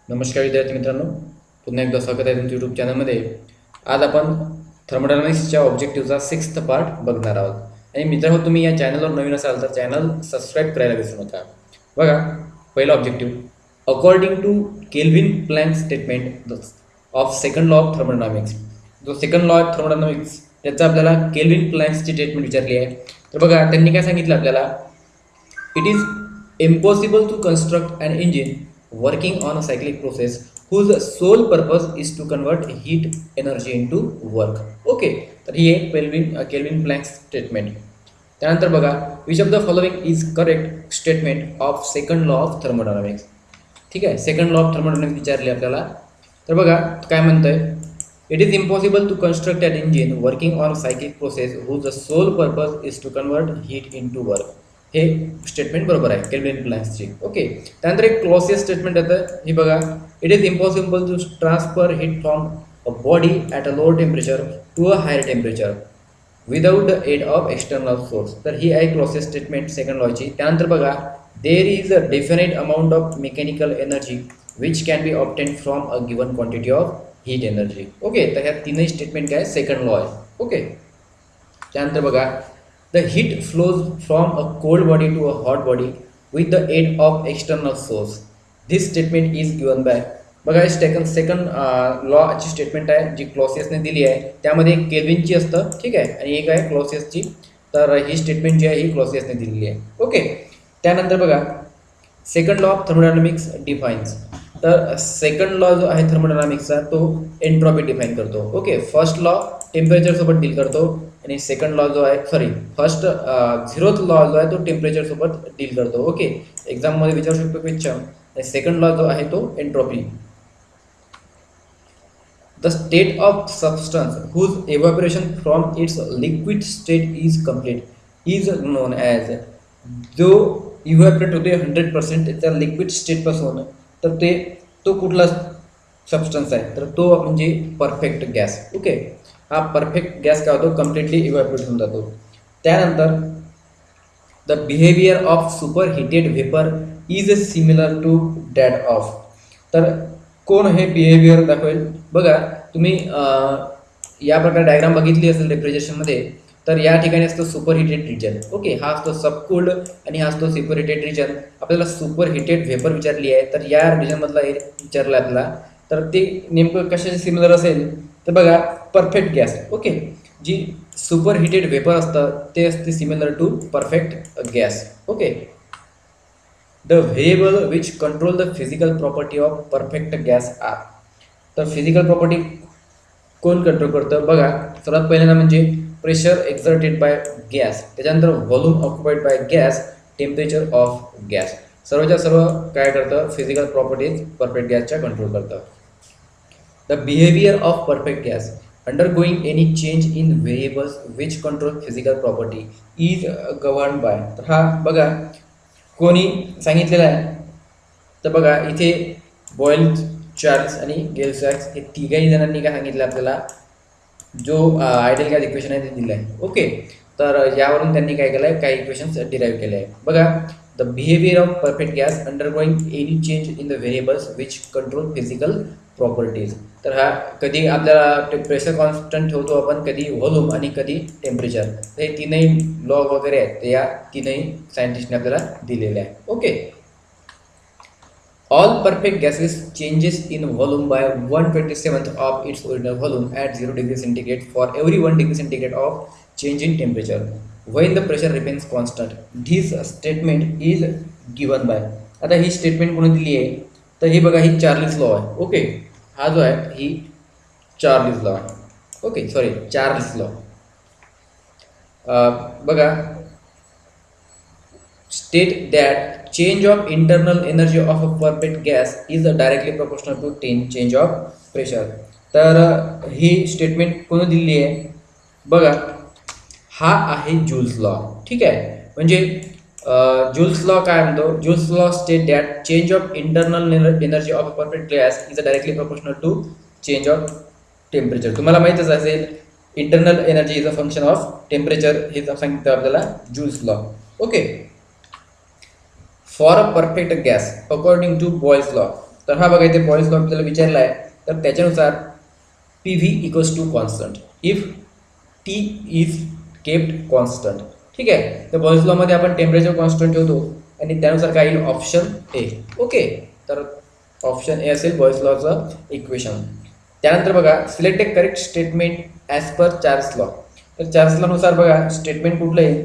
नमस्कार विद्यार्थी मित्रांनो, पुन्हा एकदा स्वागत आहे तुमच्या यूट्यूब चॅनलमध्ये. आज आपण थर्मोडायनामिक्सच्या ऑब्जेक्टिव्हचा 6th पार्ट बघणार आहोत. आणि मित्रांनो, तुम्ही या चॅनलवर नवीन असाल तर चॅनल सबस्क्राईब करायला विसरू नका. बघा, पहिला objective, according to Kelvin Planck statement of second law of thermodynamics. जो सेकंड लॉ ऑफ थर्मोडायनामिक्स त्याचा आपल्याला केल्विन प्लँकची स्टेटमेंट विचारली आहे. तर बघा, त्यांनी काय सांगितलं आपल्याला, it is impossible to construct an engine working on a cyclic process whose sole purpose is to convert heat energy into work. Okay, तर ही एक केल्विन प्लँक स्टेटमेंट. त्यानंतर बघा, which of the following is correct statement of second law of thermodynamics. ठीक आहे, second law of thermodynamics विचारले आपल्याला. तर बघा काय म्हणतंय, it is impossible to construct an engine working on cyclic process whose sole purpose is to convert heat into work. हे statement बरोबर आहे केल्विन प्लँकची. ओके, त्यानंतर एक क्लॉसियस स्टेटमेंट येतं, हे बघा, it is impossible to transfer heat from a body at a lower temperature to a higher temperature without the aid of external source. तर ही आहे क्लॉसियस स्टेटमेंट सेकंड लॉची. त्यानंतर बघा, there is a definite amount of mechanical energy which can be obtain from a given quantity of heat energy. Okay, तर ह्या तीनही statement काय सेकंड लॉ आहे. ओके, त्यानंतर बघा, the heat flows from a cold body to a hot body with the aid of external source. This statement is given by. बघा, second लॉची statement आहे जी क्लॉसियसने दिली आहे. त्यामध्ये एक केल्विनची असतं, ठीक आहे, आणि एक आहे क्लॉसियसची. तर ही स्टेटमेंट जी आहे ही क्लॉसियसने दिलेली आहे. ओके, त्यानंतर बघा, second law of thermodynamics defines. तर सेकंड लॉ जो आहे थर्मोडायनामिक्सचा तो एंट्रॉपी डिफाईन करतो. ओके, फर्स्ट लॉ टेम्परेचरसोबत डील करतो आणि सेकंड लॉ जो आहे फर्स्ट झिरोथ लॉ जो आहे तो टेम्परेचरसोबत डील करतो. ओके, एक्झाममध्ये विचारू शकतो क्वेश्चन. सेकंड लॉ जो आहे तो entropy. The state of substance whose evaporation from its liquid state is complete is known as. जो इव्हॅपोरेट होते 100% त्या लिक्विड स्टेटपासून, तर तो कुठला सबस्टन्स आहे, तर तो म्हणजे परफेक्ट गॅस. ओके, हा परफेक्ट गॅस काय होतो, कम्प्लिटली इव्हॅपोरेट होऊन जातो. त्यानंतर the behaviour of super heated vapour is similar to that of. तर कोण हे बिहेवियर दाखवेल. बघा, तुम्ही या प्रकारे डायग्राम बघितली असेल रेफ्रिजरेशनमध्ये. तर या ठिकाणी असतो सुपर हिटेड रिजन. ओके, हा असतो सबकूल्ड आणि हा असतो सुपर हिटेड रिजन. आपल्याला सुपर हिटेड व्हेपर विचारली आहे, तर या रिजनमधला विचारला आपल्याला. तर ते नेमकं कशाशी सिमिलर असेल, तर बघा, परफेक्ट गॅस. ओके, जी सुपर हिटेड व्हेपर असतं ते असते similar to perfect gas. Okay, the variable which control the physical property of perfect gas are. तर फिजिकल प्रॉपर्टी कोण कंट्रोल करतं. बघा, सर्वात पहिल्यांदा म्हणजे प्रेशर एक्झर्टेड बाय गॅस, त्याच्यानंतर volume occupied by gas, temperature of gas. सर्वच्या सर्व काय करतं, फिजिकल प्रॉपर्टीज परफेक्ट गॅसच्या कंट्रोल करतं. The behaviour of perfect gas undergoing any change in variables which control physical property is govern by. तर हा बघा कोणी सांगितलेला आहे, तर बघा इथे बॉयल, चार्ल्स आणि गेलसॅक्स हे तिघही जणांनी काय सांगितलं आपल्याला, जो आयडियल गॅस इक्वेशन आहे ते दिलं आहे. ओके, तर यावरून त्यांनी काय केलं आहे, काही इक्वेशन्स डिराईव्ह केले आहे. बघा, the behaviour of perfect gas undergoing any change in the variables which control physical properties. तर हा कधी आपल्याला प्रेशर कॉन्स्टंट ठेवतो आपण, कधी व्हॉल्यूम आणि कधी टेम्परेचर. हे तीनही लॉ वगैरे आहेत ते या तीनही सायंटिस्टने आपल्याला दिलेले आहे. Okay, all perfect gases changes in volume by 1/27th of its original volume at 0 degree centigrade for every 1 degree centigrade of change in temperature when the pressure remains constant. This statement is given by. आता ही statement कोणी दिली आहे, तर ही बघा, ही Charles law आहे. Okay, हा जो आहे ही चार्ल्स लॉ आहे. Okay, sorry, Charles law. बघा, state that change of internal energy of a perfect gas is directly proportional to change of pressure. तर ही स्टेटमेंट कोणी दिली आहे, बघा, हा आहे जूल्स लॉ. ठीक आहे, म्हणजे जूल्स लॉ काय म्हणतो, Joule's law state that change of internal energy of a perfect gas is directly proportional to change of temperature. तुम्हाला माहीतच असेल, internal energy is a function of temperature, हे सांगितलं आपल्याला Joule's law. Okay, for a perfect gas according to Boyle's law तर हा बघा इथे पॉइल्स लॉ आपल्याला विचारला आहे, तर त्याच्यानुसार P V equals to constant if T is kept constant. ठीक आहे, तर पॉइल्स लॉमध्ये आपण टेम्परेचर कॉन्स्टंट ठेवतो आणि त्यानुसार काय येईल ऑप्शन ए. ओके, तर ऑप्शन ए असेल बॉइल्स लॉचं इक्वेशन. त्यानंतर बघा select a correct statement as per Charles law. तर चार्ल्स लॉनुसार बघा स्टेटमेंट कुठलं आहे,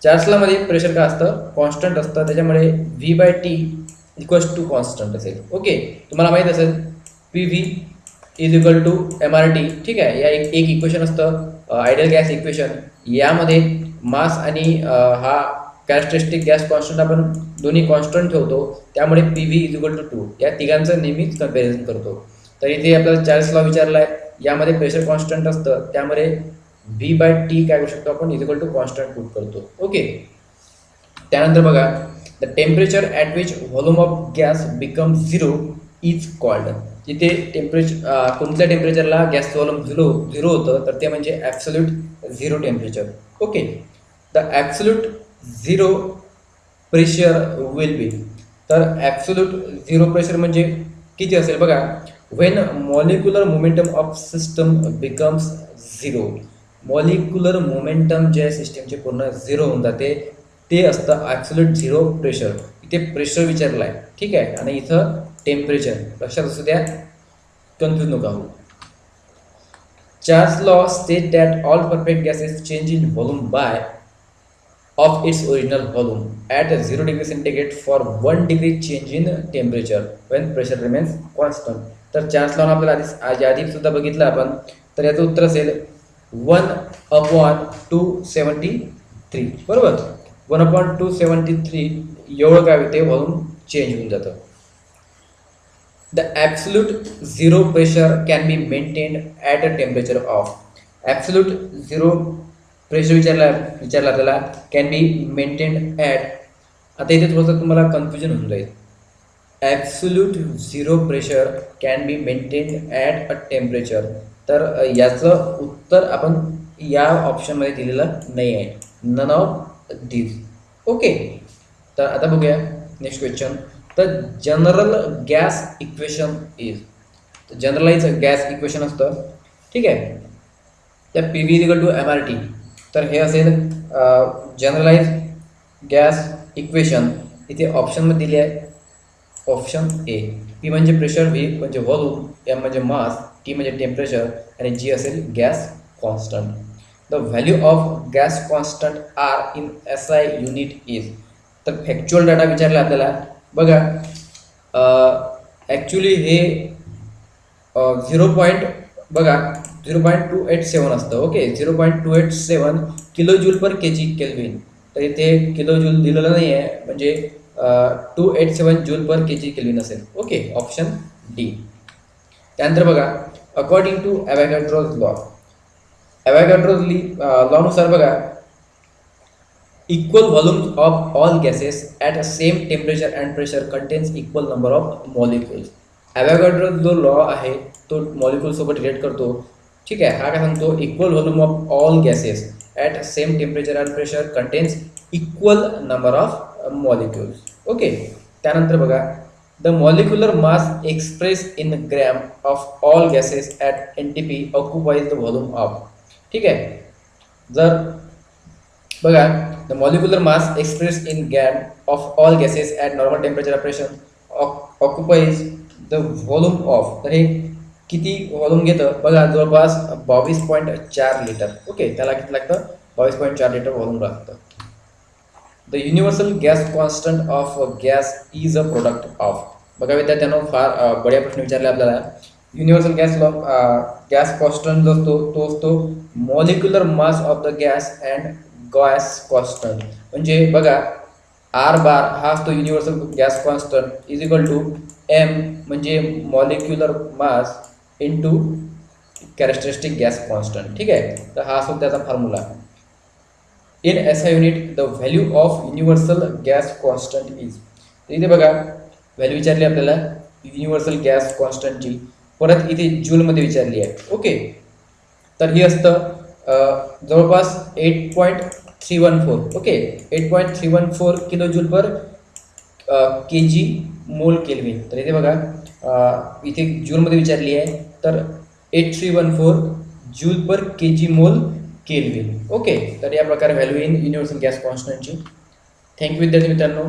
चार्ल्स लॉमध्ये प्रेशर काय असतं कॉन्स्टंट असतं, त्याच्यामुळे V by T equals to constant असेल. ओके, तुम्हाला माहीत असेल P V is equal to M R T. ठीक आहे, या एक इक्वेशन असतं आयडियल गॅस इक्वेशन. यामध्ये मास आणि हा कॅरेक्टरिस्टिक गॅस कॉन्स्टंट आपण दोन्ही कॉन्स्टंट ठेवतो, त्यामुळे P V is equal to 2 या तिघांचं नेहमीच कम्पॅरिझन करतो. तर इथे आपल्याला चार्ल्स लॉ विचारला आहे, यामध्ये प्रेशर कॉन्स्टंट असतं, त्यामुळे व्ही बाय टी काय करू शकतो आपण is equal to constant put करतो. ओके, त्यानंतर बघा the temperature at which volume of gas become 0 is called. जिथे टेम्परेचर कोणत्या टेम्परेचरला गॅसचं व्हॉल्यूम झिरो होतं तर ते म्हणजे absolute zero temperature. Okay, the absolute zero pressure will be. तर ॲब्सोल्यूट झिरो प्रेशर म्हणजे किती असेल बघा, when molecular momentum of system becomes zero. Molecular momentum जे सिस्टमचे पूर्ण झिरो होऊन जाते ते असतं ॲब्सोल्यूट झिरो प्रेशर. इथे प्रेशर विचारलं आहे. ठीक आहे, आणि इथं टेम्परेचर लक्षात असू द्या, कन्फ्यूज नका हो. Charles law state that all perfect gases change in volume by of its original volume at 0 degree centigrade for 1 degree change in temperature when pressure remains constant. तर चार्ल्स लॉ आपल्याला आधी सुद्धा बघितलं आपण, तर याचं उत्तर असेल 1/273. बरोबर, 1/273 एवढं काय होते व्हॉल्यूम चेंज होऊन जातं. The absolute zero pressure can be maintained at a temperature of. Absolute zero pressure विचारला आपल्याला कॅन बी मेंटेन्ड ॲट. आता इथे थोडंसं तुम्हाला कन्फ्युजन होऊन जाईल. Absolute zero pressure can be maintained at a temperature, तर याचं उत्तर आपण या ऑप्शनमध्ये दिलेलं नाही आहे, नन ऑफ दिस. ओके, तर आता बघूया नेक्स्ट क्वेश्चन. तर general gas equation is. Generalize gas equation असतं. ठीक आहे, त्या P V equal to M R T. तर हे असेल जनरलाइज गॅस इक्वेशन. इथे ऑप्शनमध्ये दिली आहे ऑप्शन ए. पी म्हणजे प्रेशर, व्ही म्हणजे व्हॉल्यूम, एम म्हणजे मास, टी म्हणजे टेम्परेचर आणि जी असेल gas constant. The value of gas constant are in S I unit is. तर फॅक्च्युअल डाटा विचारला आपल्याला बघा. ॲक्च्युली हे 0.287 असतं. ओके, 0.287 किलो जूल पर के जी केल्विन. तर इथे किलो जूल दिलेलं नाही आहे, म्हणजे 287 जूल पर के जी केल्विन असेल. Okay, option D. त्यानंतर बघा according to Avogadro's law. Avogadro's लॉनुसार बघा equal volumes of all gases at a same temperature and pressure contains equal number of molecules. Avogadro's जो लॉ आहे तो मॉलिक्युलसोबत रिलेट करतो. ठीक आहे, हा काय सांगतो equal volume of all gases at same temperature and pressure contains equal number of molecules. Okay, त्यानंतर बघा the molecular mass express in gram of all gases at N T P occupies the volume of. ठीक आहे, जर बघा the molecular mass express in gram of all gases at normal temperature pressure occupies the volume of. तर हे किती volume घेतं बघा, जवळपास 22.4 लिटर. ओके, त्याला किती लागतं 22.4 लिटर व्हॉल्यूम लागतं. The universal gas constant of gas is a product of. बघा विद्यार्थ्यांनो, फार बढिया प्रश्न विचारले आपल्याला. युनिव्हर्सल गॅस कॉन्स्टंट जो असतो तो असतो molecular mass of the gas and gas constant. म्हणजे बघा आर बार हा असतो universal gas constant is equal to M म्हणजे molecular mass into characteristic gas constant. ठीक आहे, तर हा असतो त्याचा formula. In S I unit the value of universal gas constant is. तर इथे बघा व्हॅल्यू विचारली आपल्याला युनिव्हर्सल गॅस कॉन्स्टंटची, परत इथे जूलमध्ये विचारली आहे. ओके, तर ही असतं जवळपास 8.314. ओके, 8.314 किलो जूल पर के जी मोल केल्विन. तर इथे बघा इथे जूलमध्ये विचारली आहे, तर 8314 जूल पर के जी मोल केल्विन. ओके, तर या प्रकारे व्हॅल्यू येईल युनिव्हर्सल गॅस कॉन्स्टंटची. थँक्यू विद्यार्थी मित्रांनो.